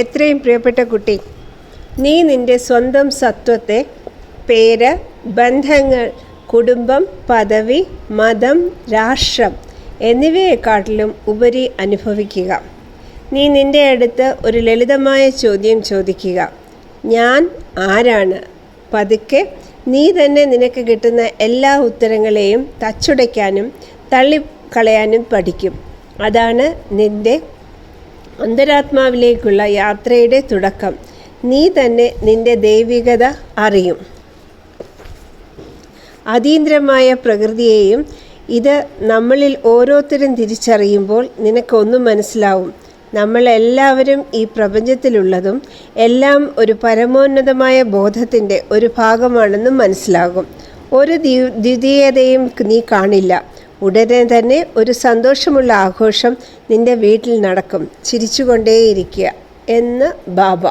എത്രയും പ്രിയപ്പെട്ട കുട്ടി, നീ നിൻ്റെ സ്വന്തം സത്വത്തെ, പേര്, ബന്ധങ്ങൾ, കുടുംബം, പദവി, മതം, രാഷ്ട്രം എന്നിവയെക്കാട്ടിലും ഉപരി അനുഭവിക്കുക. നീ നിൻ്റെ അടുത്ത് ഒരു ലളിതമായ ചോദ്യം ചോദിക്കുക: ഞാൻ ആരാണ്? പതുക്കെ നീ തന്നെ നിനക്ക് കിട്ടുന്ന എല്ലാ ഉത്തരങ്ങളെയും തച്ചുടയ്ക്കാനും തള്ളിക്കളയാനും പഠിക്കും. അതാണ് നിൻ്റെ അന്തരാത്മാവിലേക്കുള്ള യാത്രയുടെ തുടക്കം. നീ തന്നെ നിൻ്റെ ദൈവികത അറിയും. അതീന്ദ്രമായ പ്രകൃതിയെയും ഇത് നമ്മളിൽ ഓരോരുത്തരും തിരിച്ചറിയുമ്പോൾ നിനക്കൊന്നും മനസ്സിലാവും. നമ്മളെല്ലാവരും ഈ പ്രപഞ്ചത്തിലുള്ളതും എല്ലാം ഒരു പരമോന്നതമായ ബോധത്തിൻ്റെ ഒരു ഭാഗമാണെന്നും മനസ്സിലാകും. ഒരു ദ്വിതീയതയും നീ കാണില്ല. ഉടനെ തന്നെ ഒരു സന്തോഷമുള്ള ആഘോഷം നിൻ്റെ വീട്ടിൽ നടക്കും. ചിരിച്ചുകൊണ്ടേയിരിക്കുക എന്ന് ബാബ.